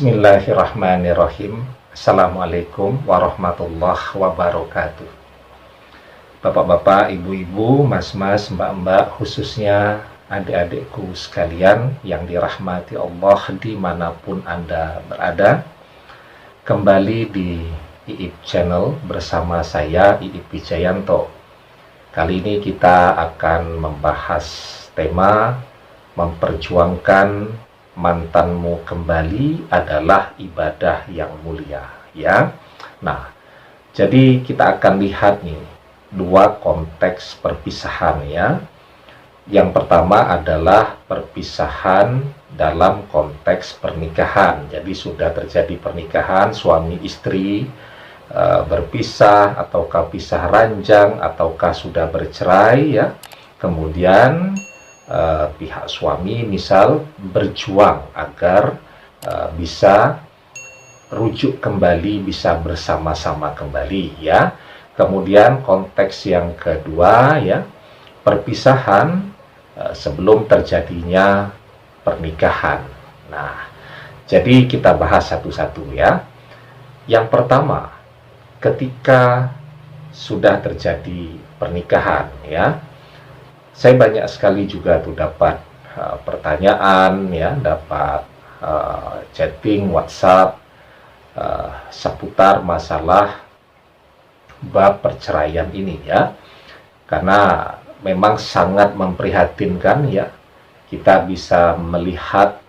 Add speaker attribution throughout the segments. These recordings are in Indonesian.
Speaker 1: Bismillahirrahmanirrahim. Assalamualaikum warahmatullahi wabarakatuh. Bapak-bapak, ibu-ibu, mas-mas, mbak-mbak, khususnya adik-adikku sekalian yang dirahmati Allah dimanapun Anda berada. Kembali di IIP Channel bersama saya, IIP Wijayanto. Kali ini kita akan membahas tema memperjuangkan mantanmu kembali adalah ibadah yang mulia, ya. Nah, jadi kita akan lihat nih dua konteks perpisahan, ya. Yang pertama adalah perpisahan dalam konteks pernikahan. Jadi sudah terjadi pernikahan, suami istri berpisah, ataukah pisah ranjang, ataukah sudah bercerai, ya. Kemudian pihak suami misal berjuang agar bisa rujuk kembali, bisa bersama-sama kembali, ya. Kemudian konteks yang kedua, ya, perpisahan sebelum terjadinya pernikahan. Nah, jadi kita bahas satu-satu, ya. Yang pertama, ketika sudah terjadi pernikahan, ya, saya banyak sekali juga tuh dapat pertanyaan, ya, dapat chatting WhatsApp seputar masalah bab perceraian ini, ya. Karena memang sangat memprihatinkan, ya. Kita bisa melihat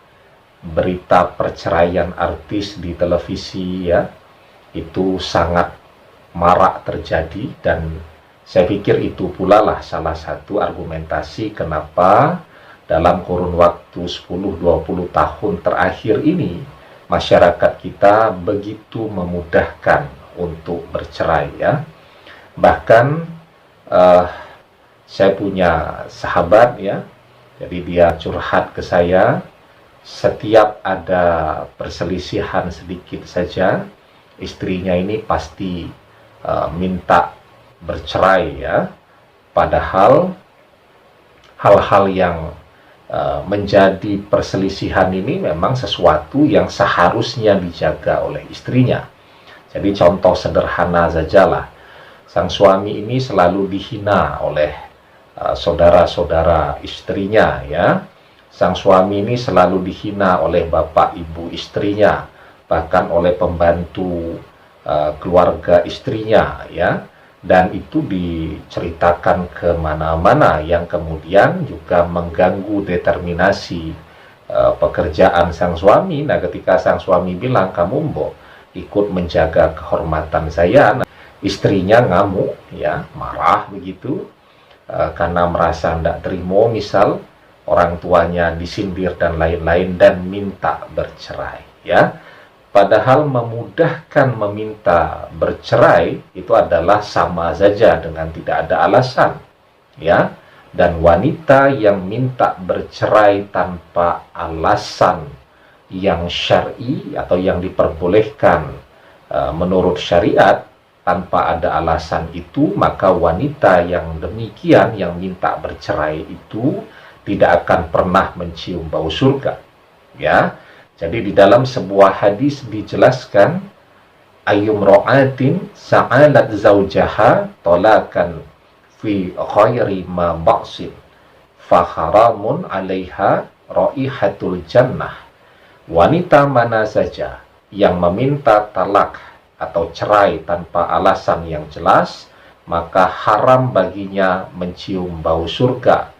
Speaker 1: berita perceraian artis di televisi, ya. Itu sangat marak terjadi, dan saya pikir itu pula lah salah satu argumentasi kenapa dalam kurun waktu 10-20 tahun terakhir ini masyarakat kita begitu memudahkan untuk bercerai, ya. Bahkan saya punya sahabat, ya, jadi dia curhat ke saya, setiap ada perselisihan sedikit saja istrinya ini pasti minta bercerai, ya. Padahal hal-hal yang menjadi perselisihan ini memang sesuatu yang seharusnya dijaga oleh istrinya. Jadi contoh sederhana sajalah, sang suami ini selalu dihina oleh saudara-saudara istrinya, ya. Sang suami ini selalu dihina oleh bapak ibu istrinya, bahkan oleh pembantu keluarga istrinya, ya. Dan itu diceritakan kemana-mana, yang kemudian juga mengganggu determinasi pekerjaan sang suami. Nah, ketika sang suami bilang, kamu mbok ikut menjaga kehormatan saya, nah, istrinya ngamuk, ya, marah begitu, karena merasa tidak terima misal orang tuanya disindir dan lain-lain, dan minta bercerai, ya. Padahal memudahkan meminta bercerai itu adalah sama saja dengan tidak ada alasan, ya. Dan wanita yang minta bercerai tanpa alasan yang syar'i atau yang diperbolehkan menurut syariat, tanpa ada alasan itu, maka wanita yang demikian yang minta bercerai itu tidak akan pernah mencium bau surga, ya. Jadi di dalam sebuah hadis dijelaskan, ayyum ra'atin sa'alat zaujaha tolakan fi khairi ma ba'sin fa haramun 'alaiha raihatul jannah. Wanita mana saja yang meminta talak atau cerai tanpa alasan yang jelas, maka haram baginya mencium bau surga,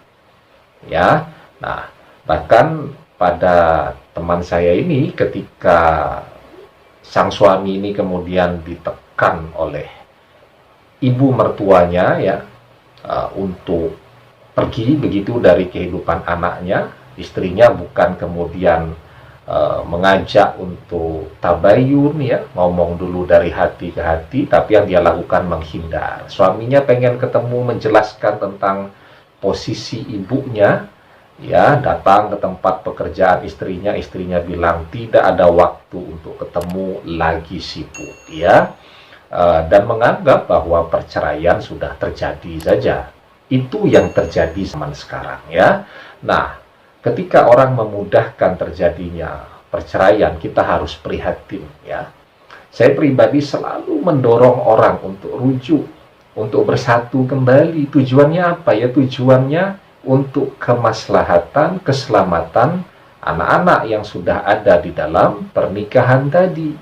Speaker 1: ya. Nah, bahkan pada teman saya ini, ketika sang suami ini kemudian ditekan oleh ibu mertuanya, ya, untuk pergi begitu dari kehidupan anaknya, istrinya bukan kemudian mengajak untuk tabayun, ya, ngomong dulu dari hati ke hati, tapi yang dia lakukan menghindar. Suaminya pengen ketemu menjelaskan tentang posisi ibunya, ya, datang ke tempat pekerjaan istrinya, istrinya bilang tidak ada waktu untuk ketemu, lagi sibuk, ya. Dan menganggap bahwa perceraian sudah terjadi saja. Itu yang terjadi zaman sekarang, ya. Nah, ketika orang memudahkan terjadinya perceraian, kita harus prihatin ya. Saya pribadi selalu mendorong orang untuk rujuk, untuk bersatu kembali. Tujuannya apa ya? Tujuannya untuk kemaslahatan, keselamatan anak-anak yang sudah ada di dalam pernikahan tadi.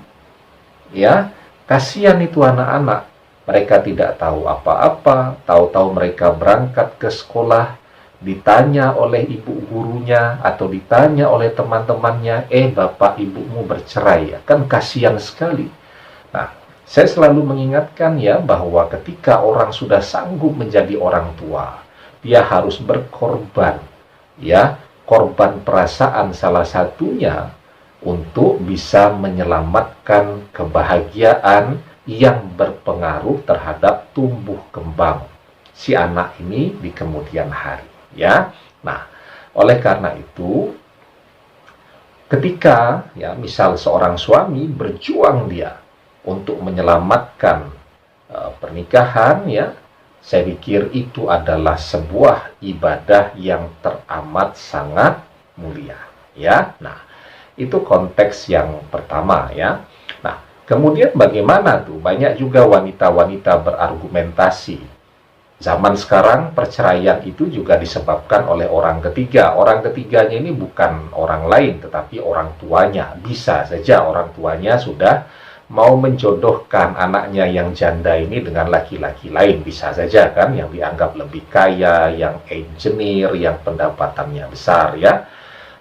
Speaker 1: Ya, kasihan itu anak-anak. Mereka tidak tahu apa-apa, tahu-tahu mereka berangkat ke sekolah, ditanya oleh ibu gurunya atau ditanya oleh teman-temannya, bapak ibumu bercerai ya. Kan kasihan sekali. Nah, saya selalu mengingatkan ya bahwa ketika orang sudah sanggup menjadi orang tua, dia harus berkorban ya, korban perasaan salah satunya untuk bisa menyelamatkan kebahagiaan yang berpengaruh terhadap tumbuh kembang si anak ini di kemudian hari ya. Nah, oleh karena itu ketika ya misal seorang suami berjuang dia untuk menyelamatkan pernikahan ya, saya pikir itu adalah sebuah ibadah yang teramat sangat mulia ya. Nah, itu konteks yang pertama ya. Nah, kemudian bagaimana tuh? Banyak juga wanita-wanita berargumentasi. Zaman sekarang perceraian itu juga disebabkan oleh orang ketiga. Orang ketiganya ini bukan orang lain, tetapi orang tuanya. Bisa saja orang tuanya sudah mau menjodohkan anaknya yang janda ini dengan laki-laki lain. Bisa saja kan, yang dianggap lebih kaya, yang engineer, yang pendapatannya besar ya.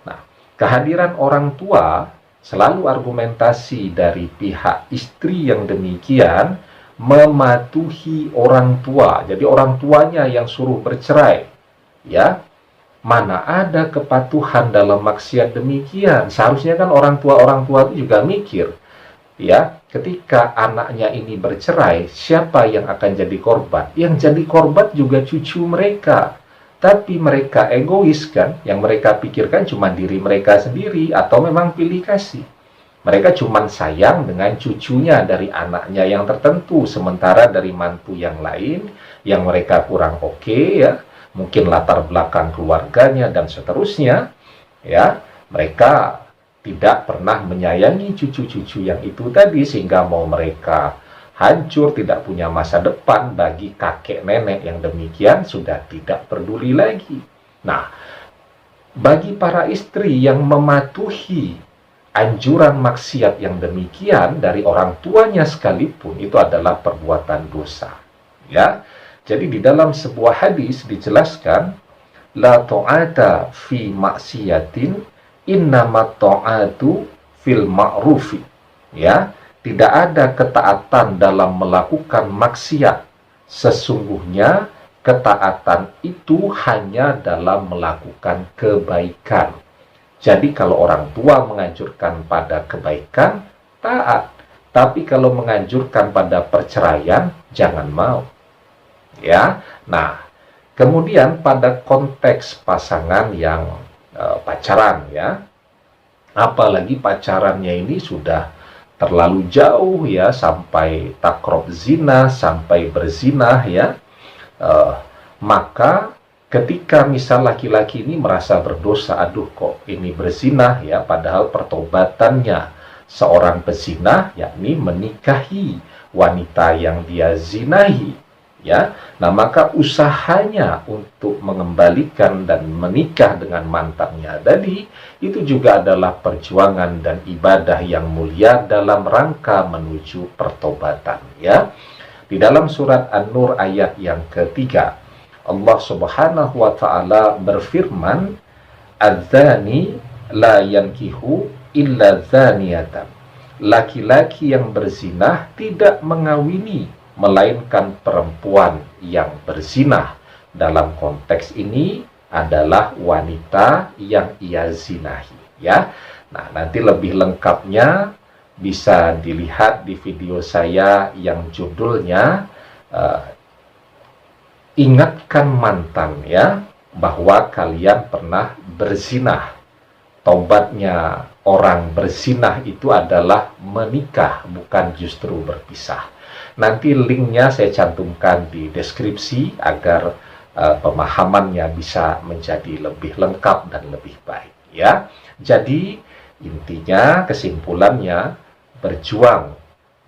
Speaker 1: Nah, kehadiran orang tua selalu argumentasi dari pihak istri yang demikian mematuhi orang tua. Jadi orang tuanya yang suruh bercerai. Ya, mana ada kepatuhan dalam maksiat demikian? Seharusnya kan orang tua itu juga mikir. Ya, ketika anaknya ini bercerai, siapa yang akan jadi korban? Yang jadi korban juga cucu mereka. Tapi mereka egois kan, yang mereka pikirkan cuma diri mereka sendiri, atau memang pilih kasih. Mereka cuma sayang dengan cucunya dari anaknya yang tertentu, sementara dari mantu yang lain, yang mereka kurang oke ya, mungkin latar belakang keluarganya dan seterusnya, ya, mereka tidak pernah menyayangi cucu-cucu yang itu tadi, sehingga mau mereka hancur, tidak punya masa depan, bagi kakek nenek yang demikian sudah tidak peduli lagi. Nah, bagi para istri yang mematuhi anjuran maksiat yang demikian dari orang tuanya sekalipun, itu adalah perbuatan dosa. Ya, jadi di dalam sebuah hadis dijelaskan, la ta'ata fi maksiatin innamat ta'atu fil ma'rufi. Ya, tidak ada ketaatan dalam melakukan maksiat. Sesungguhnya ketaatan itu hanya dalam melakukan kebaikan. Jadi kalau orang tua menganjurkan pada kebaikan, taat. Tapi kalau menganjurkan pada perceraian, jangan mau. Ya. Nah, kemudian pada konteks pasangan yang pacaran ya. Apalagi pacarannya ini sudah terlalu jauh ya, sampai takrab zina, sampai berzinah ya, maka ketika misal laki-laki ini merasa berdosa, aduh kok ini berzinah ya, padahal pertobatannya seorang pezinah, yakni menikahi wanita yang dia zinahi ya. Nah, maka usahanya untuk mengembalikan dan menikah dengan mantannya tadi itu juga adalah perjuangan dan ibadah yang mulia dalam rangka menuju pertobatan ya. Di dalam surat An-Nur ayat yang ketiga, Allah Subhanahu wa taala berfirman, "Adzani la yankihu illa zaniyatan." Laki-laki yang berzinah tidak mengawini melainkan perempuan yang berzinah. Dalam konteks ini adalah wanita yang ia zinahi ya. Nah, nanti lebih lengkapnya bisa dilihat di video saya yang judulnya Ingatkan Mantan ya, bahwa kalian pernah berzinah. Tobatnya orang berzinah itu adalah menikah, bukan justru berpisah. Nanti linknya saya cantumkan di deskripsi agar pemahamannya bisa menjadi lebih lengkap dan lebih baik ya. Jadi Intinya, kesimpulannya, berjuang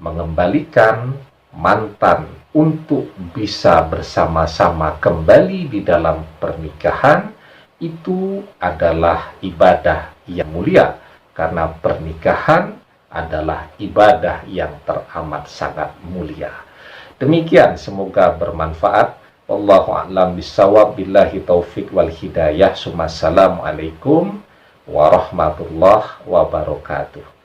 Speaker 1: mengembalikan mantan untuk bisa bersama-sama kembali di dalam pernikahan itu adalah ibadah yang mulia, karena pernikahan adalah ibadah yang teramat sangat mulia. Demikian, semoga bermanfaat. Wallahu a'lam bishawab, billahi taufik wal hidayah. Assalamualaikum warahmatullahi wabarakatuh.